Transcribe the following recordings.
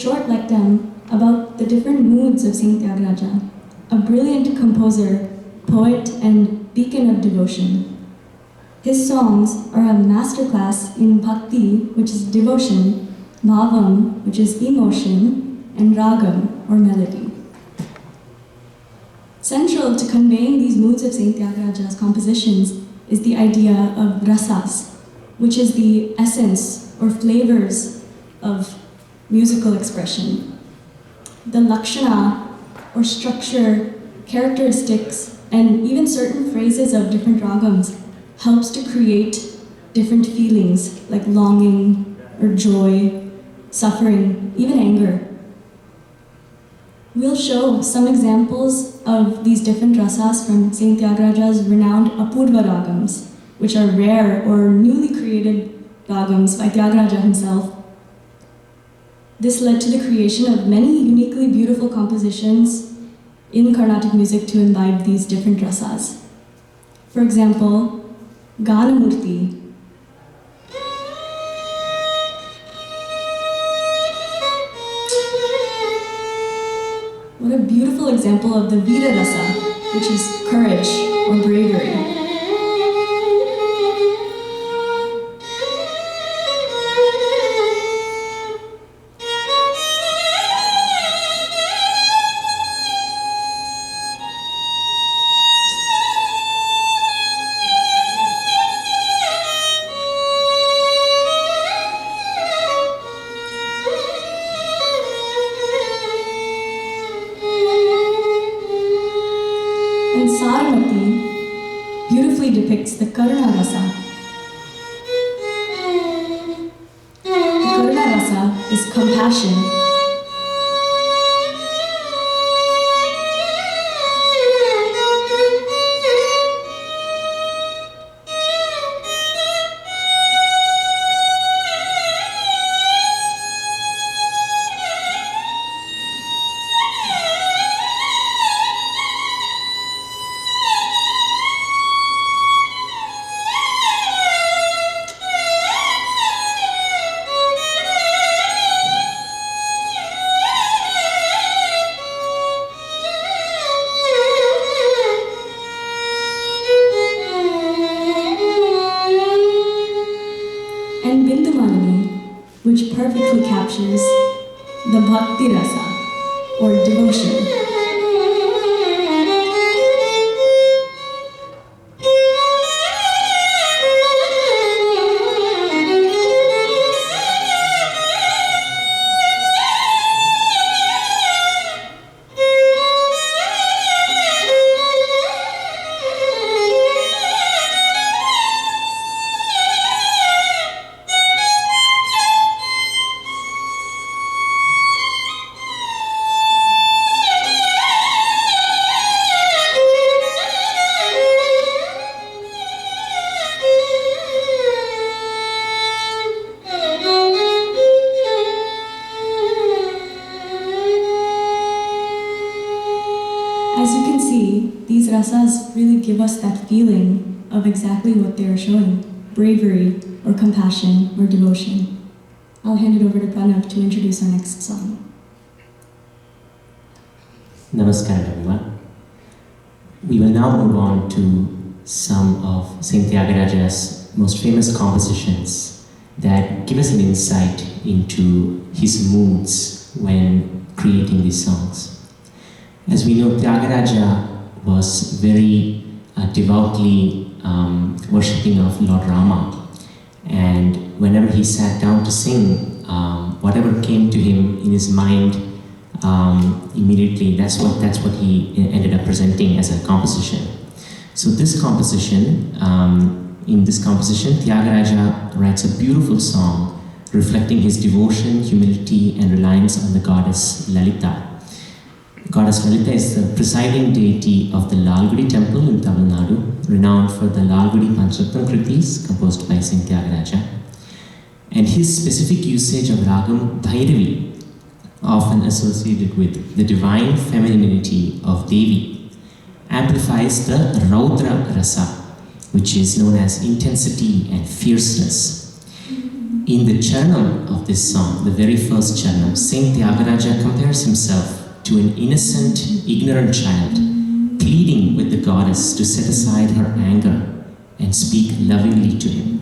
short lectern about the different moods of Saint Tyagaraja, a brilliant composer, poet, and beacon of devotion. His songs are a masterclass in bhakti, which is devotion, bhavam, which is emotion, and ragam, or melody. Central to conveying these moods of Saint Tyagaraja's compositions is the idea of rasas, which is the essence or flavors of musical expression. The lakshana, or structure, characteristics, and even certain phrases of different ragams helps to create different feelings like longing or joy, suffering, even anger. We'll show some examples of these different rasas from Saint Tyagaraja's renowned Apurva ragams, which are rare or newly created ragams by Tyagaraja himself. This led to the creation of many uniquely beautiful compositions in Carnatic music to imbibe these different rasas. For example, Ganamurti. What a beautiful example of the Vira rasa, which is courage or bravery. And Saramati beautifully depicts the Karuna rasa. The Karuna rasa is compassion. And Bindumalini, which perfectly captures the bhakti rasa, or devotion. As you can see, these rasas really give us that feeling of exactly what they are showing, bravery or compassion or devotion. I'll hand it over to Pranav to introduce our next song. Namaskaram everyone. We will now move on to some of Saint Tyagaraja's most famous compositions that give us an insight into his moods when creating these songs. As we know, Tyagaraja was very devoutly worshipping of Lord Rama, and whenever he sat down to sing, whatever came to him in his mind immediately, that's what he ended up presenting as a composition. So this composition, Tyagaraja writes a beautiful song reflecting his devotion, humility, and reliance on the goddess Lalita. Goddess Lalita is the presiding deity of the Lalgudi temple in Tamil Nadu, renowned for the Lalgudi Pancharatna Kritis composed by Saint Tyagaraja. And his specific usage of ragam Bhairavi, often associated with the divine femininity of Devi, amplifies the Raudra rasa, which is known as intensity and fierceness. In the charanam of this song, the very first charanam, Saint Tyagaraja compares himself to an innocent, ignorant child, pleading with the goddess to set aside her anger and speak lovingly to him.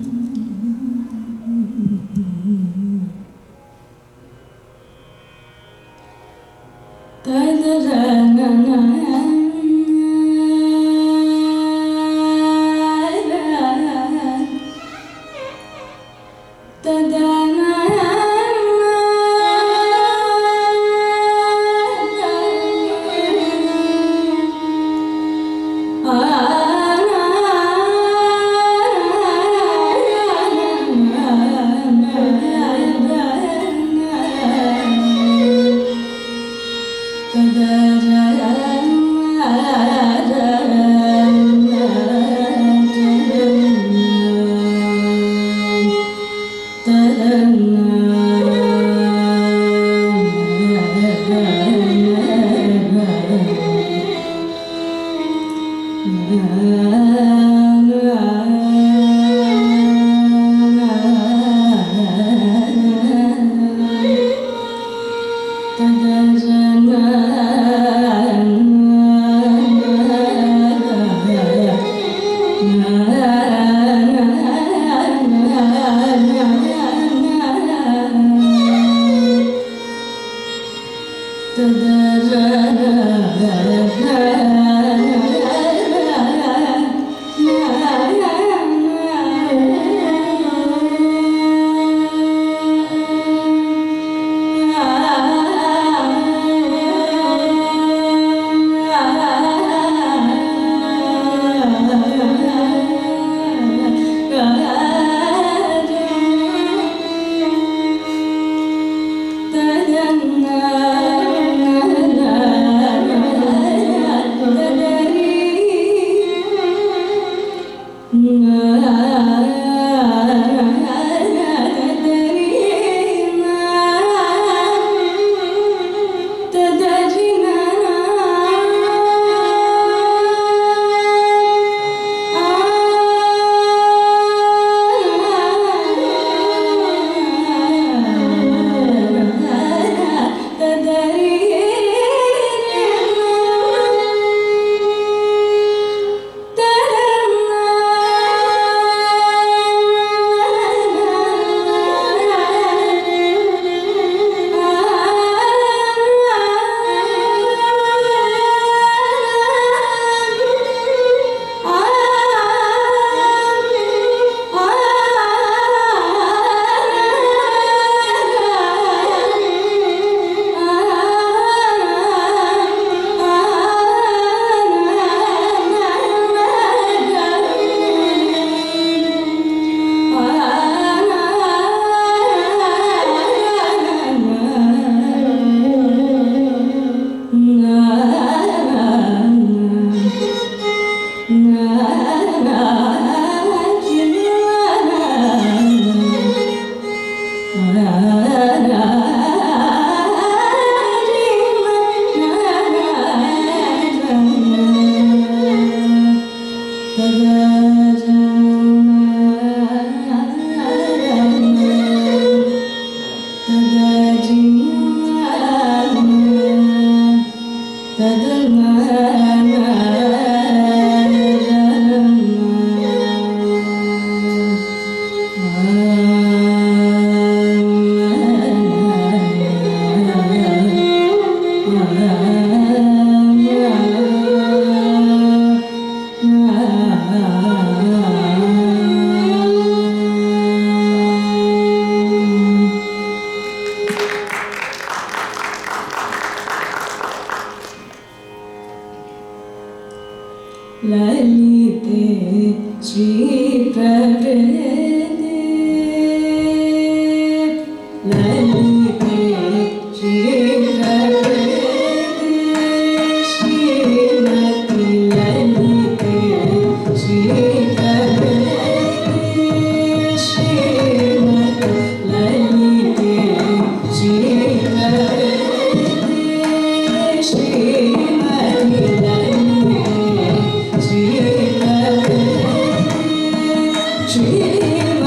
Shri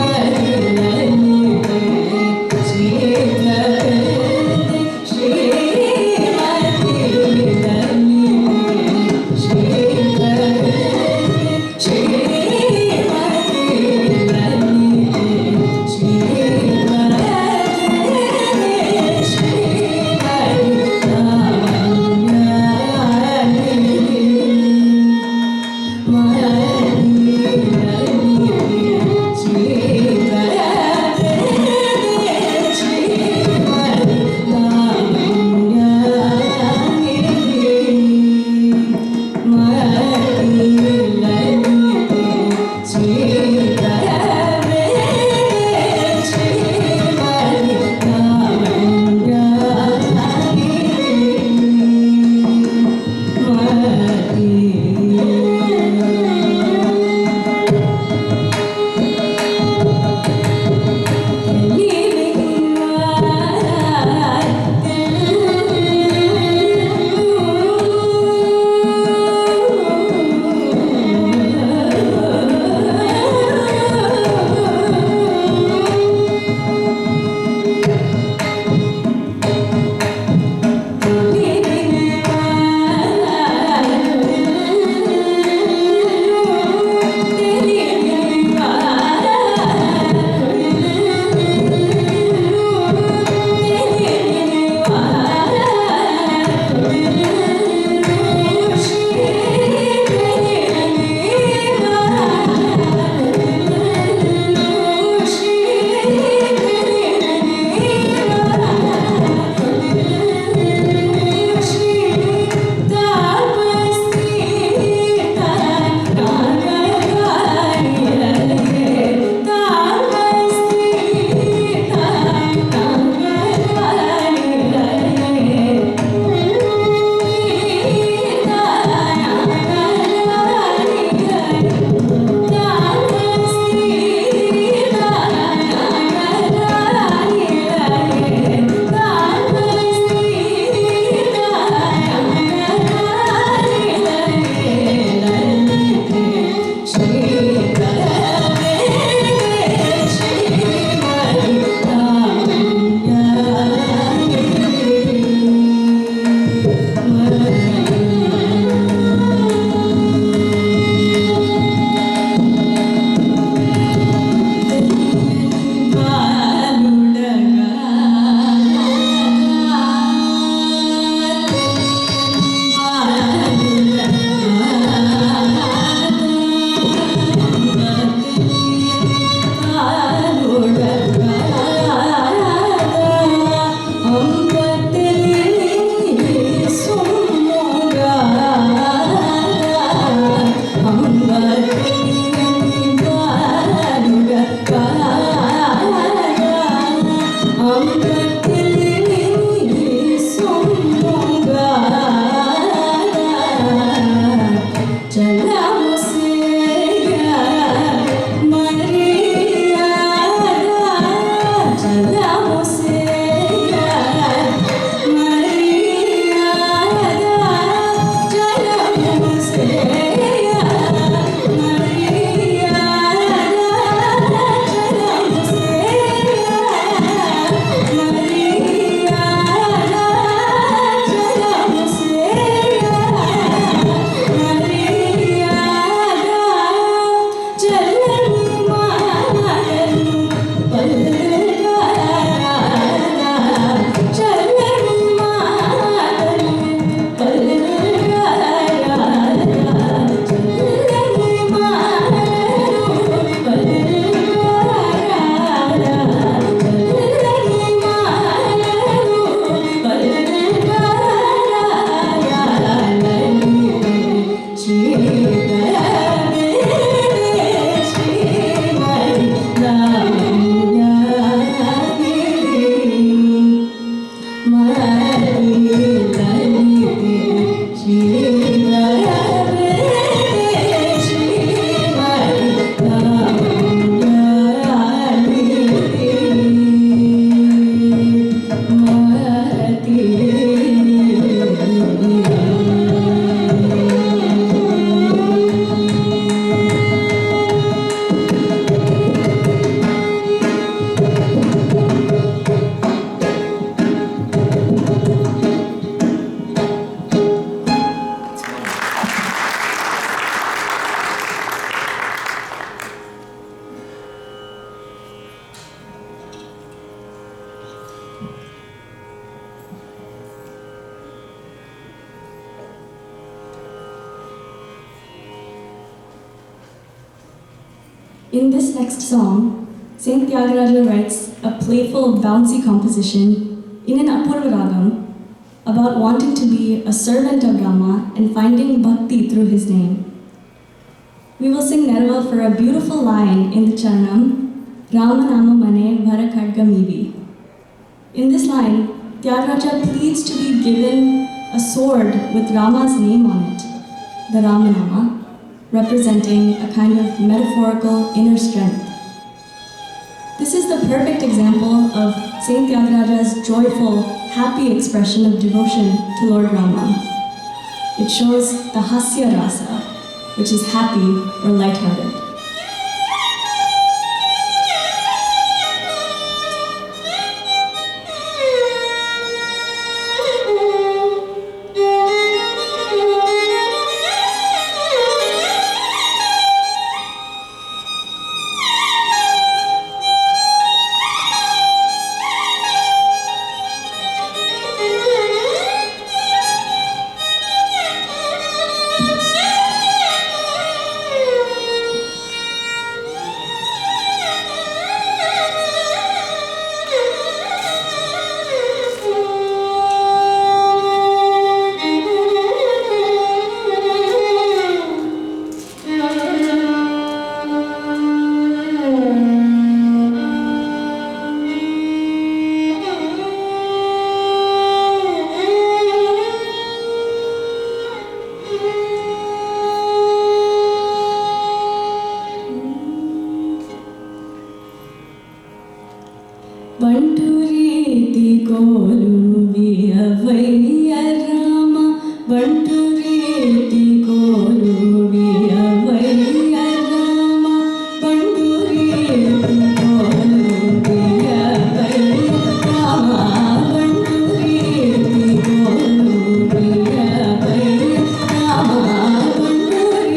In this next song, Saint Tyagaraja writes a playful, bouncy composition in an Apurva Ragam about wanting to be a servant of Rama and finding bhakti through his name. We will sing Neraval for a beautiful line in the Charanam, Rama Nama Mane Vara Khadgamivi. In this line, Tyagaraja pleads to be given a sword with Rama's name on it, the Ramanama, representing a kind of metaphorical inner strength. This is the perfect example of Saint Tyagaraja's joyful, happy expression of devotion to Lord Rama. It shows the Hasya Rasa, which is happy or lighthearted. Banturiti kolu viyavaiya Rama, Banturiti kolu viyavaiya Rama, Banturiti kolu viyavaiya Rama, Banturiti kolu viyavaiya Rama, Banturiti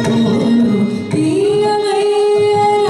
kolu viyavaiya Rama,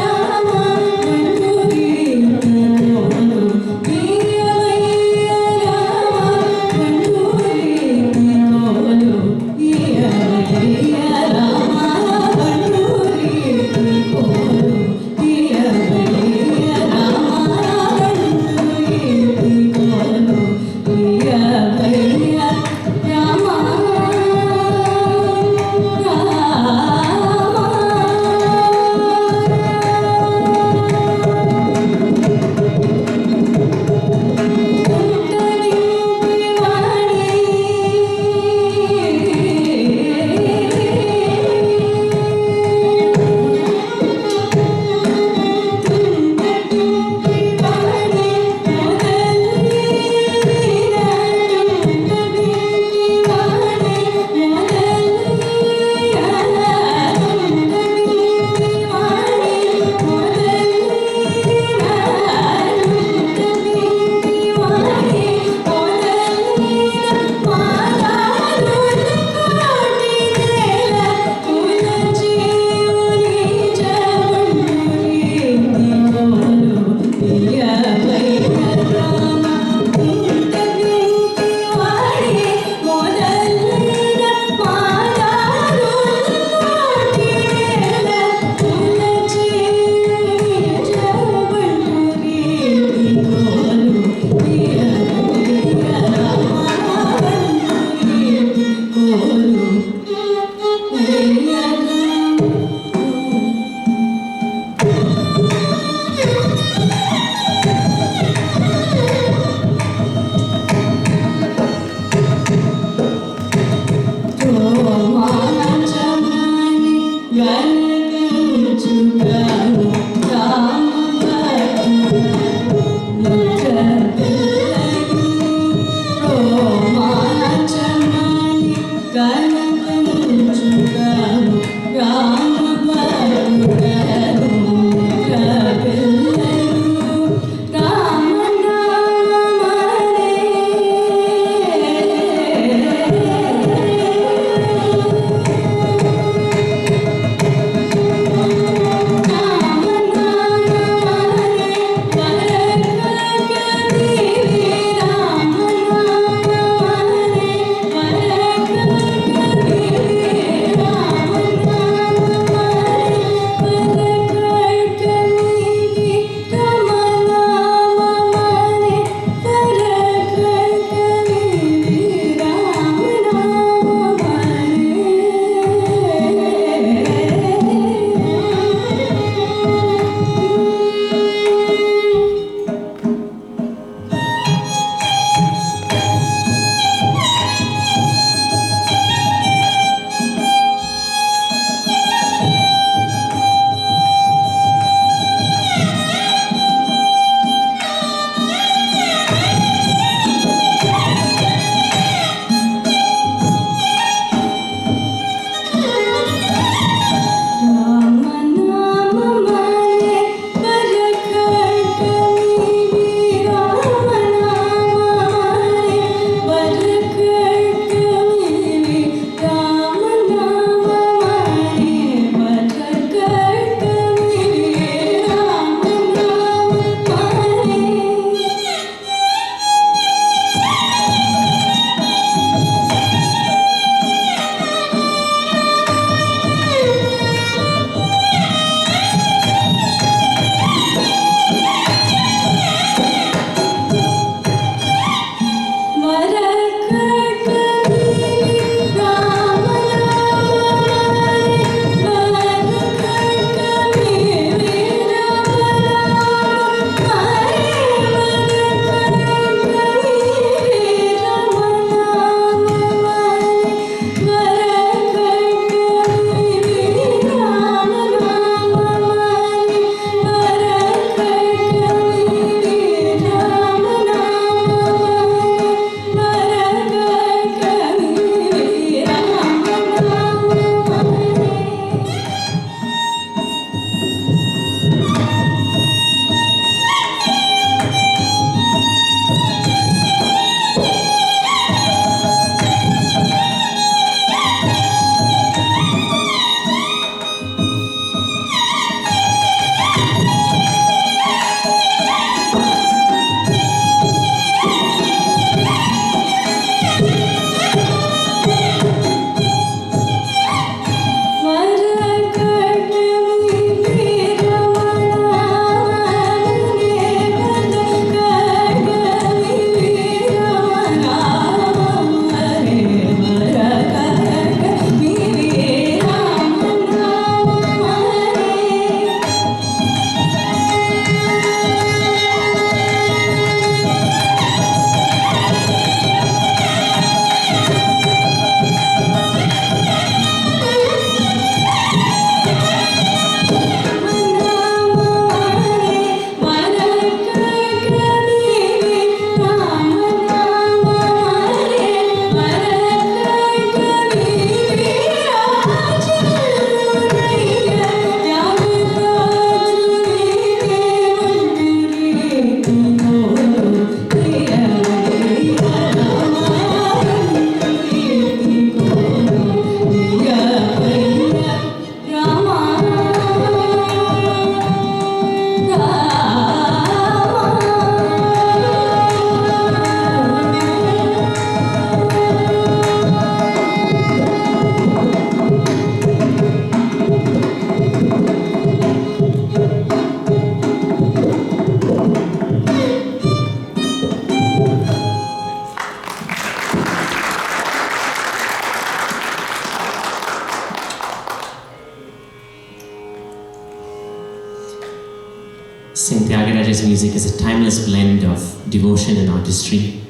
Saint Tyagaraja's music is a timeless blend of devotion and artistry,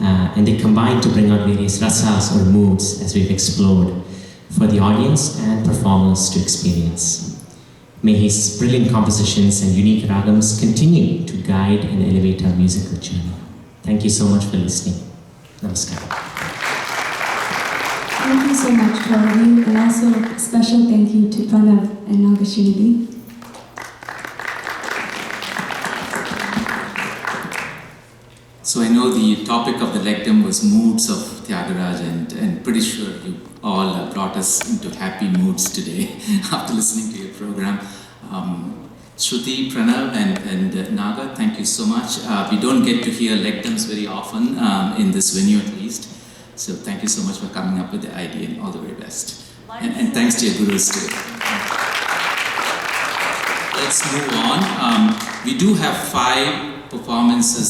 and they combine to bring out various rasas or moods, as we've explored, for the audience and performers to experience. May his brilliant compositions and unique ragams continue to guide and elevate our musical journey. Thank you so much for listening. Namaskar. Thank you so much to all of you, and also a special thank you to Pranav and Nagashinidhi. So I know the topic of the lectum was moods of Tyagaraja, and pretty sure you all brought us into happy moods today after listening to your program. Shruti, Pranav and Naga, thank you so much. We don't get to hear lectums very often, in this venue at least. So thank you so much for coming up with the idea, and all the very best. And thanks to your gurus too. Let's move on. We do have 5 performances